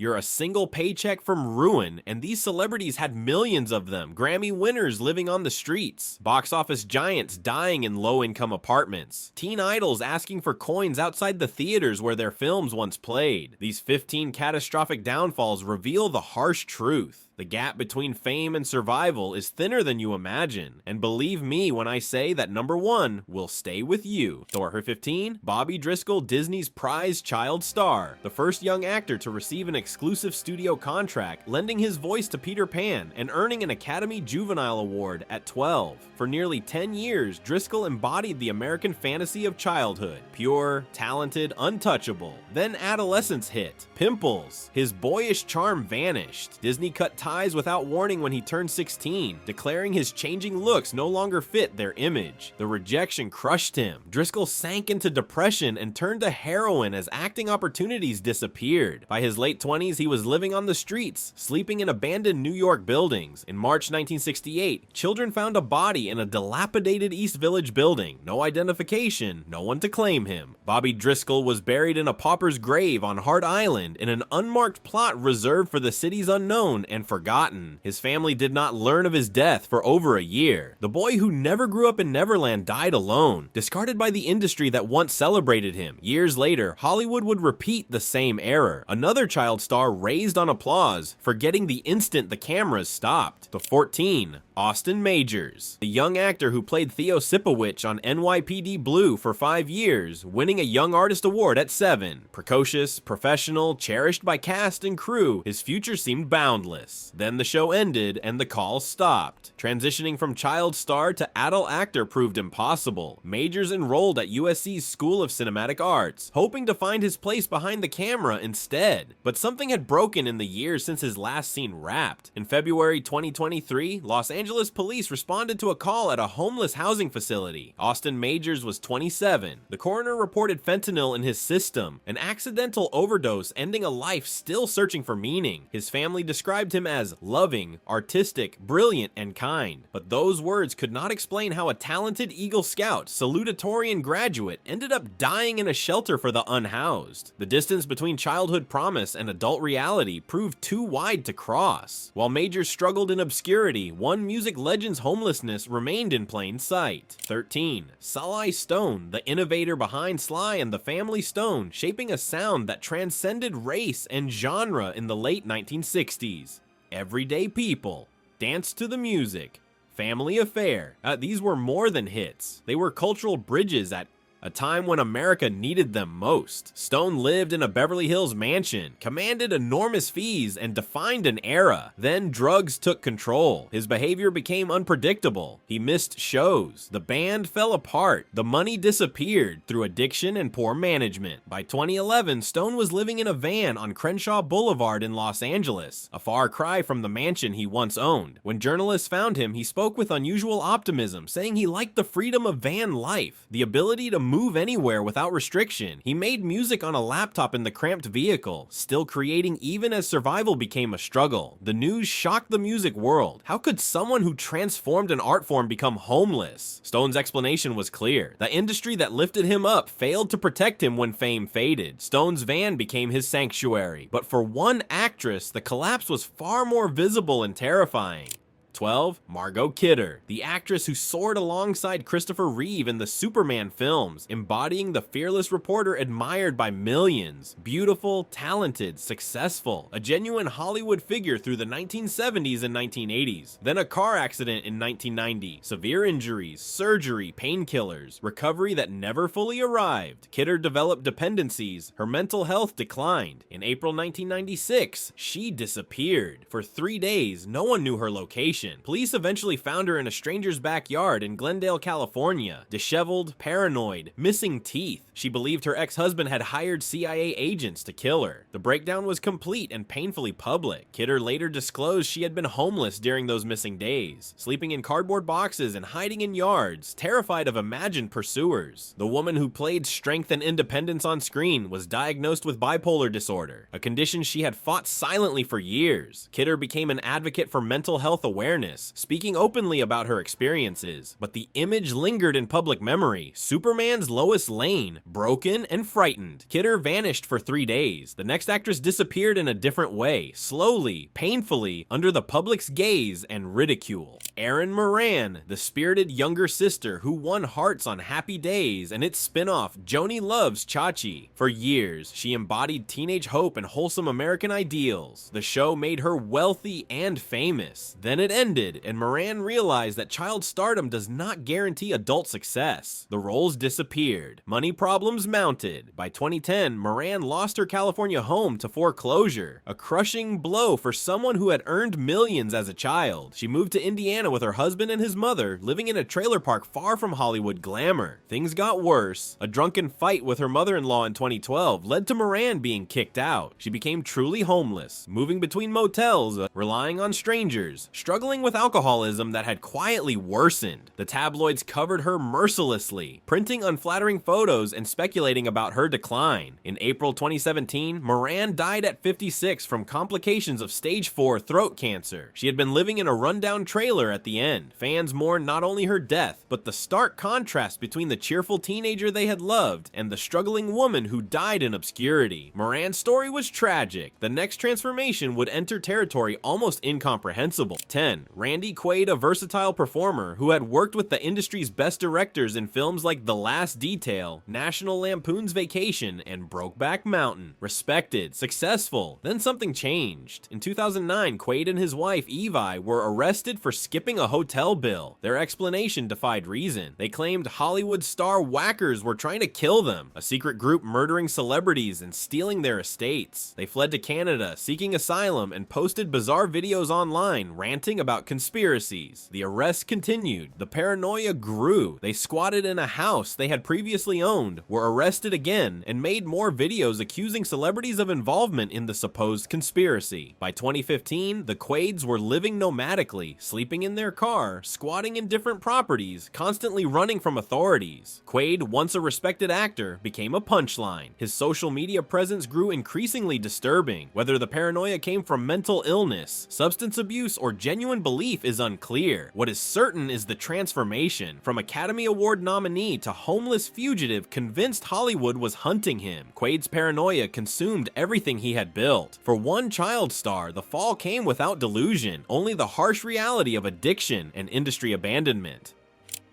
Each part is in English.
You're a single paycheck from ruin, and these celebrities had millions of them, Grammy winners living on the streets, box office giants dying in low-income apartments, teen idols asking for coins outside the theaters where their films once played. These 15 catastrophic downfalls reveal the harsh truth. The gap between fame and survival is thinner than you imagine, and believe me when I say that number 1 will stay with you. Number 15, Bobby Driscoll, Disney's prized child star, the first young actor to receive an exclusive studio contract, lending his voice to Peter Pan and earning an Academy Juvenile Award at 12. For nearly 10 years, Driscoll embodied the American fantasy of childhood, pure, talented, untouchable. Then adolescence hit, pimples. His boyish charm vanished. Disney cut ties without warning when he turned 16, declaring his changing looks no longer fit their image. The rejection crushed him. Driscoll sank into depression and turned to heroin as acting opportunities disappeared. By his late 20s, he was living on the streets, sleeping in abandoned New York buildings. In March 1968, children found a body in a dilapidated East Village building. No identification, no one to claim him. Bobby Driscoll was buried in a pauper's grave on Hart Island in an unmarked plot reserved for the city's unknown and forgotten. His family did not learn of his death for over a year. The boy who never grew up in Neverland died alone, discarded by the industry that once celebrated him. Years later, Hollywood would repeat the same error. Another child star raised on applause, forgetting the instant the cameras stopped. The 14, Austin Majors, the young actor who played Theo Sipowicz on NYPD Blue for 5 years, winning a Young Artist Award at 7. Precocious, professional, cherished by cast and crew, his future seemed boundless. Then the show ended and the call stopped. Transitioning from child star to adult actor proved impossible. Majors enrolled at USC's School of Cinematic Arts, hoping to find his place behind the camera instead. But something had broken in the years since his last scene wrapped. In February 2023, Los Angeles police responded to a call at a homeless housing facility. Austin Majors was 27. The coroner reported fentanyl in his system, an accidental overdose ending a life still searching for meaning. His family described him as loving, artistic, brilliant, and kind. But those words could not explain how a talented Eagle Scout, salutatorian graduate, ended up dying in a shelter for the unhoused. The distance between childhood promise and adult reality proved too wide to cross. While Majors struggled in obscurity, one music legend's homelessness remained in plain sight. 13. Sly Stone, the innovator behind Sly and the Family Stone, shaping a sound that transcended race and genre in the late 1960s. Everyday People, Dance to the Music, Family Affair. These were more than hits. They were cultural bridges at a time when America needed them most. Stone lived in a Beverly Hills mansion, commanded enormous fees, and defined an era. Then drugs took control. His behavior became unpredictable. He missed shows. The band fell apart. The money disappeared through addiction and poor management. By 2011, Stone was living in a van on Crenshaw Boulevard in Los Angeles, a far cry from the mansion he once owned. When journalists found him, he spoke with unusual optimism, saying he liked the freedom of van life, the ability to move anywhere without restriction. He made music on a laptop in the cramped vehicle, still creating even as survival became a struggle. The news shocked the music world. How could someone who transformed an art form become homeless? Stone's explanation was clear. The industry that lifted him up failed to protect him when fame faded. Stone's van became his sanctuary. But for one actress, the collapse was far more visible and terrifying. 12. Margot Kidder, the actress who soared alongside Christopher Reeve in the Superman films, embodying the fearless reporter admired by millions. Beautiful, talented, successful, a genuine Hollywood figure through the 1970s and 1980s. Then a car accident in 1990, severe injuries, surgery, painkillers, recovery that never fully arrived. Kidder developed dependencies, her mental health declined. In April 1996, she disappeared. For 3 days, no one knew her location. Police eventually found her in a stranger's backyard in Glendale, California. Disheveled, paranoid, missing teeth. She believed her ex-husband had hired CIA agents to kill her. The breakdown was complete and painfully public. Kidder later disclosed she had been homeless during those missing days, sleeping in cardboard boxes and hiding in yards, terrified of imagined pursuers. The woman who played strength and independence on screen was diagnosed with bipolar disorder, a condition she had fought silently for years. Kidder became an advocate for mental health awareness, awareness, speaking openly about her experiences, but the image lingered in public memory. Superman's Lois Lane, broken and frightened. Kidder vanished for 3 days. The next actress disappeared in a different way, slowly, painfully, under the public's gaze and ridicule. Erin Moran, the spirited younger sister who won hearts on Happy Days and its spin-off Joni Loves Chachi. For years, she embodied teenage hope and wholesome American ideals. The show made her wealthy and famous. Then it ended, and Moran realized that child stardom does not guarantee adult success. The roles disappeared. Money problems mounted. By 2010, Moran lost her California home to foreclosure, a crushing blow for someone who had earned millions as a child. She moved to Indiana with her husband and his mother, living in a trailer park far from Hollywood glamour. Things got worse. A drunken fight with her mother-in-law in 2012 led to Moran being kicked out. She became truly homeless, moving between motels, relying on strangers, struggling with alcoholism that had quietly worsened. The tabloids covered her mercilessly, printing unflattering photos and speculating about her decline. In April 2017, Moran died at 56 from complications of stage 4 throat cancer. She had been living in a rundown trailer at the end. Fans mourned not only her death, but the stark contrast between the cheerful teenager they had loved and the struggling woman who died in obscurity. Moran's story was tragic. The next transformation would enter territory almost incomprehensible. 10. Randy Quaid, a versatile performer who had worked with the industry's best directors in films like The Last Detail, National Lampoon's Vacation, and Brokeback Mountain. Respected, successful, then something changed. In 2009, Quaid and his wife, Evie, were arrested for skipping a hotel bill. Their explanation defied reason. They claimed Hollywood star whackers were trying to kill them, a secret group murdering celebrities and stealing their estates. They fled to Canada, seeking asylum, and posted bizarre videos online, ranting about conspiracies. The arrests continued. The paranoia grew. They squatted in a house they had previously owned, were arrested again, and made more videos accusing celebrities of involvement in the supposed conspiracy. By 2015, the Quaids were living nomadically, sleeping in their car, squatting in different properties, constantly running from authorities. Quaid, once a respected actor, became a punchline. His social media presence grew increasingly disturbing. Whether the paranoia came from mental illness, substance abuse, or genuine belief is unclear. What is certain is the transformation. From Academy Award nominee to homeless fugitive convinced Hollywood was hunting him. Quaid's paranoia consumed everything he had built. For one child star, the fall came without delusion, only the harsh reality of addiction and industry abandonment.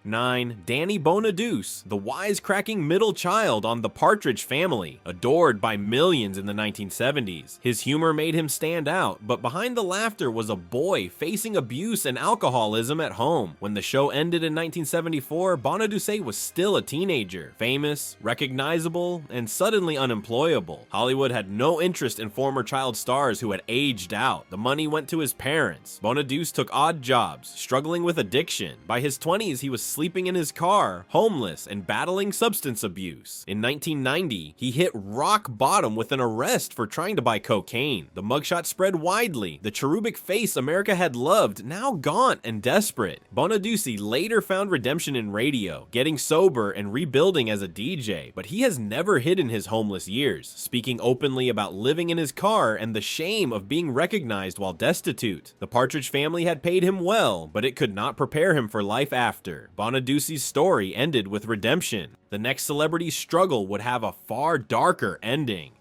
9. Danny Bonaduce, the wisecracking middle child on The Partridge Family, adored by millions in the 1970s. His humor made him stand out, but behind the laughter was a boy facing abuse and alcoholism at home. When the show ended in 1974, Bonaduce was still a teenager, famous, recognizable, and suddenly unemployable. Hollywood had no interest in former child stars who had aged out. The money went to his parents. Bonaduce took odd jobs, struggling with addiction. By his 20s, he was sleeping in his car, homeless, and battling substance abuse. In 1990, he hit rock bottom with an arrest for trying to buy cocaine. The mugshot spread widely. The cherubic face America had loved, now gaunt and desperate. Bonaduce later found redemption in radio, getting sober and rebuilding as a DJ, but he has never hidden his homeless years, speaking openly about living in his car and the shame of being recognized while destitute. The Partridge Family had paid him well, but it could not prepare him for life after. Bonaduce's story ended with redemption. The next celebrity's struggle would have a far darker ending.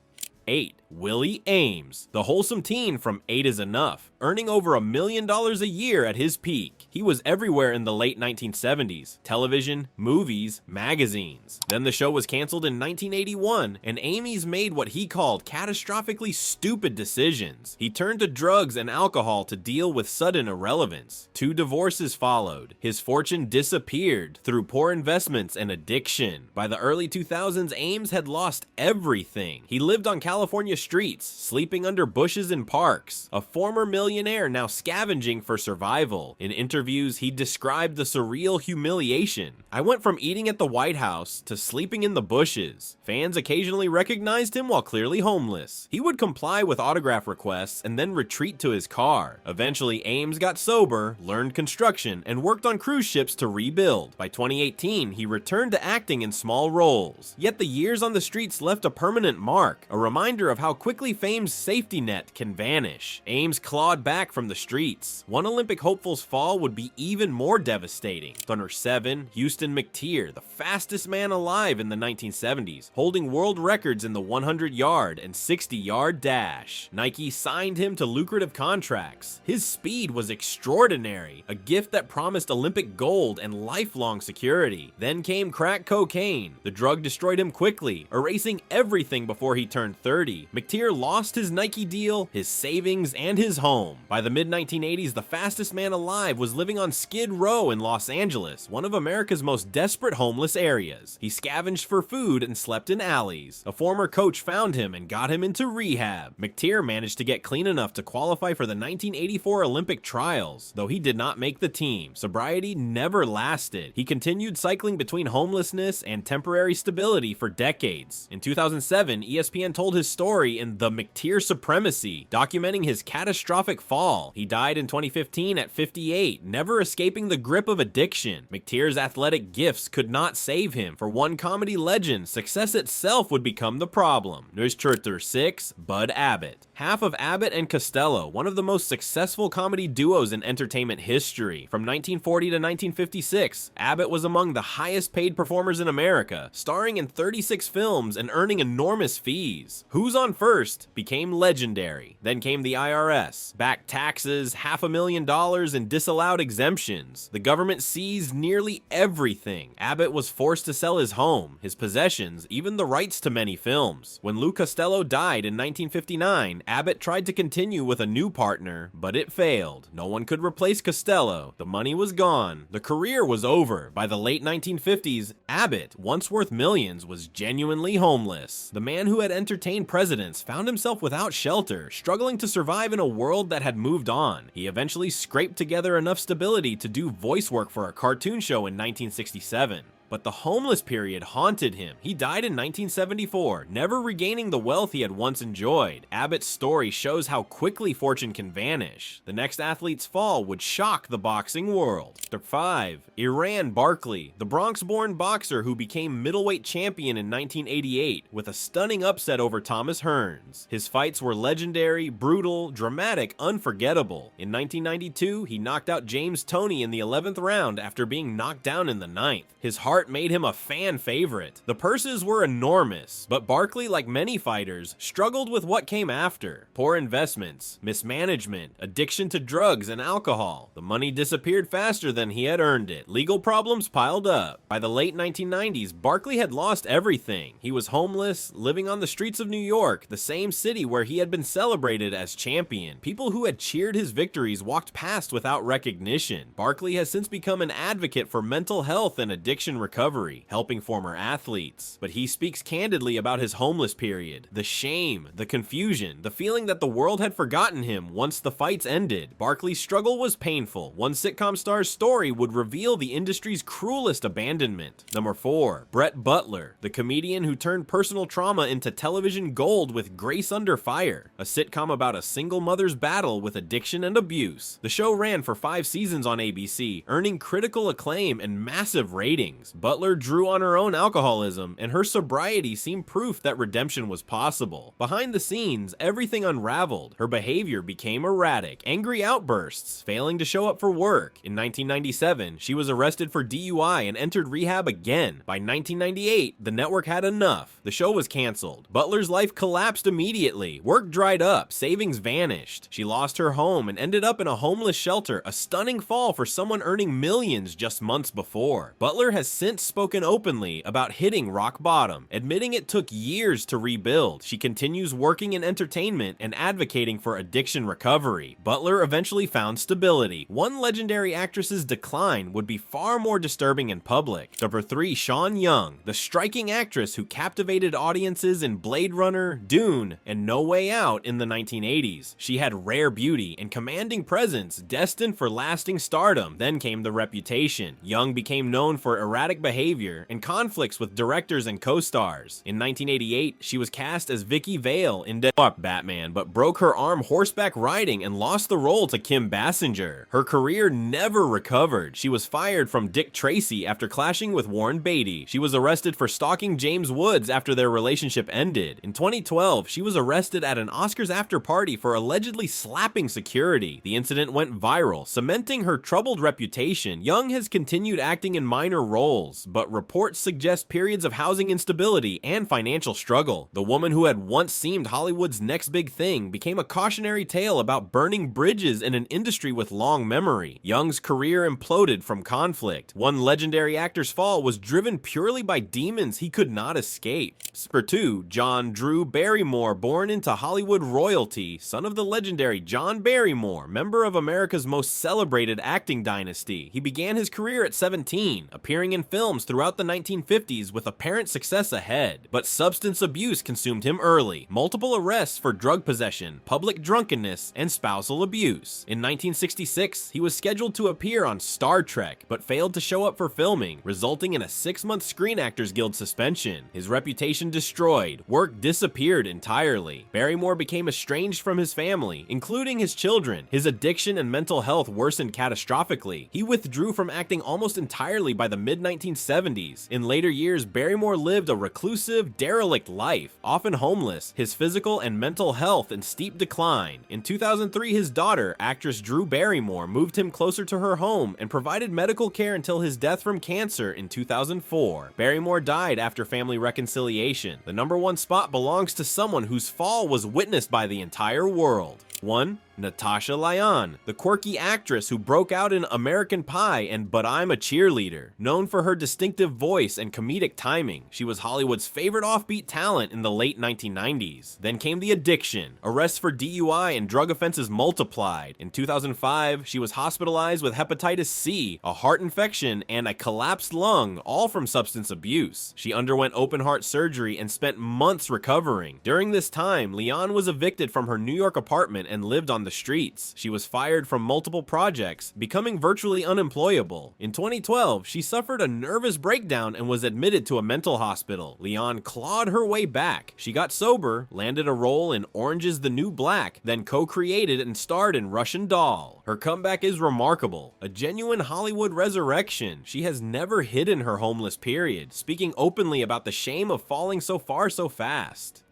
8. Willie Ames, the wholesome teen from 8 is Enough, earning over $1 million a year at his peak. He was everywhere in the late 1970s, television, movies, magazines. Then the show was canceled in 1981, and Ames made what he called catastrophically stupid decisions. He turned to drugs and alcohol to deal with sudden irrelevance. 2 divorces followed. His fortune disappeared through poor investments and addiction. By the early 2000s, Ames had lost everything. He lived on California streets, sleeping under bushes in parks, a former millionaire now scavenging for survival. In interviews, he described the surreal humiliation. "I went from eating at the White House to sleeping in the bushes. Fans occasionally recognized him while clearly homeless. He would comply with autograph requests and then retreat to his car. Eventually, Ames got sober, learned construction, and worked on cruise ships to rebuild. By 2018, he returned to acting in small roles. Yet the years on the streets left a permanent mark, a reminder of how how quickly fame's safety net can vanish. Ames clawed back from the streets. One Olympic hopeful's fall would be even more devastating. Number 7, Houston McTeer, the fastest man alive in the 1970s, holding world records in the 100-yard and 60-yard dash. Nike signed him to lucrative contracts. His speed was extraordinary, a gift that promised Olympic gold and lifelong security. Then came crack cocaine. The drug destroyed him quickly, erasing everything before he turned 30. McTeer lost his Nike deal, his savings, and his home. By the mid-1980s, the fastest man alive was living on Skid Row in Los Angeles, one of America's most desperate homeless areas. He scavenged for food and slept in alleys. A former coach found him and got him into rehab. McTeer managed to get clean enough to qualify for the 1984 Olympic trials, though he did not make the team. Sobriety never lasted. He continued cycling between homelessness and temporary stability for decades. In 2007, ESPN told his story in The McTeer Supremacy, documenting his catastrophic fall. He died in 2015 at 58, never escaping the grip of addiction. McTeer's athletic gifts could not save him. For one comedy legend, success itself would become the problem. Number 6, Bud Abbott. Half of Abbott and Costello, one of the most successful comedy duos in entertainment history. From 1940 to 1956, Abbott was among the highest paid performers in America, starring in 36 films and earning enormous fees. Who's on First became legendary. Then came the IRS, backed taxes, $500,000 in disallowed exemptions. The government seized nearly everything. Abbott was forced to sell his home, his possessions, even the rights to many films. When Lou Costello died in 1959, Abbott tried to continue with a new partner, but it failed. No one could replace Costello. The money was gone. The career was over. By the late 1950s, Abbott, once worth millions, was genuinely homeless. The man who had entertained presidents found himself without shelter, struggling to survive in a world that had moved on. He eventually scraped together enough stability to do voice work for a cartoon show in 1967. But the homeless period haunted him. He died in 1974, never regaining the wealth he had once enjoyed. Abbott's story shows how quickly fortune can vanish. The next athlete's fall would shock the boxing world. Number 5, Iran Barkley, the Bronx-born boxer who became middleweight champion in 1988 with a stunning upset over Thomas Hearns. His fights were legendary, brutal, dramatic, unforgettable. In 1992, he knocked out James Toney in the 11th round after being knocked down in the 9th. His heart made him a fan favorite. The purses were enormous, but Barkley, like many fighters, struggled with what came after. Poor investments, mismanagement, addiction to drugs and alcohol. The money disappeared faster than he had earned it. Legal problems piled up. By the late 1990s, Barkley had lost everything. He was homeless, living on the streets of New York, the same city where he had been celebrated as champion. People who had cheered his victories walked past without recognition. Barkley has since become an advocate for mental health and addiction recovery, helping former athletes. But he speaks candidly about his homeless period, the shame, the confusion, the feeling that the world had forgotten him once the fights ended. Barkley's struggle was painful. One sitcom star's story would reveal the industry's cruelest abandonment. Number 4, Brett Butler, the comedian who turned personal trauma into television gold with Grace Under Fire, a sitcom about a single mother's battle with addiction and abuse. The show ran for 5 seasons on ABC, earning critical acclaim and massive ratings. Butler drew on her own alcoholism, and her sobriety seemed proof that redemption was possible. Behind the scenes, everything unraveled. Her behavior became erratic, angry outbursts, failing to show up for work. In 1997, she was arrested for DUI and entered rehab again. By 1998, the network had enough. The show was canceled. Butler's life collapsed immediately. Work dried up, savings vanished. She lost her home and ended up in a homeless shelter, a stunning fall for someone earning millions just months before. Butler has since spoken openly about hitting rock bottom, admitting it took years to rebuild. She continues working in entertainment and advocating for addiction recovery. Butler eventually found stability. One legendary actress's decline would be far more disturbing in public. Number 3, Sean Young, the striking actress who captivated audiences in Blade Runner, Dune, and No Way Out in the 1980s. She had rare beauty and commanding presence, destined for lasting stardom. Then came the reputation. Young became known for erratic erratic behavior and conflicts with directors and co-stars. In 1988, she was cast as Vicky Vale in Batman, but broke her arm horseback riding and lost the role to Kim Basinger. Her career never recovered. She was fired from Dick Tracy after clashing with Warren Beatty. She was arrested for stalking James Woods after their relationship ended. In 2012, she was arrested at an Oscars after party for allegedly slapping security. The incident went viral, cementing her troubled reputation. Young has continued acting in minor roles, but reports suggest periods of housing instability and financial struggle. The woman who had once seemed Hollywood's next big thing became a cautionary tale about burning bridges in an industry with long memory. Young's career imploded from conflict. One legendary actor's fall was driven purely by demons he could not escape. For 2, John Drew Barrymore, born into Hollywood royalty, son of the legendary John Barrymore, member of America's most celebrated acting dynasty. He began his career at 17, appearing in films throughout the 1950s with apparent success ahead. But substance abuse consumed him early. Multiple arrests for drug possession, public drunkenness, and spousal abuse. In 1966, he was scheduled to appear on Star Trek, but failed to show up for filming, resulting in a 6-month Screen Actors Guild suspension. His reputation destroyed. Work disappeared entirely. Barrymore became estranged from his family, including his children. His addiction and mental health worsened catastrophically. He withdrew from acting almost entirely by the mid-1970s. In later years, Barrymore lived a reclusive, derelict life, often homeless, his physical and mental health in steep decline. In 2003, his daughter, actress Drew Barrymore, moved him closer to her home and provided medical care until his death from cancer in 2004. Barrymore died after family reconciliation. The #1 spot belongs to someone whose fall was witnessed by the entire world. 1. Natasha Lyonne, the quirky actress who broke out in American Pie and But I'm a Cheerleader. Known for her distinctive voice and comedic timing, she was Hollywood's favorite offbeat talent in the late 1990s. Then came the addiction. Arrests for DUI and drug offenses multiplied. In 2005, she was hospitalized with hepatitis C, a heart infection, and a collapsed lung, all from substance abuse. She underwent open heart surgery and spent months recovering. During this time, Lyonne was evicted from her New York apartment and lived on the streets. She was fired from multiple projects, becoming virtually unemployable. In 2012, she suffered a nervous breakdown and was admitted to a mental hospital. Lyonne clawed her way back. She got sober, landed a role in Orange is the New Black, then co-created and starred in Russian Doll. Her comeback is remarkable, a genuine Hollywood resurrection. She has never hidden her homeless period, speaking openly about the shame of falling so far so fast.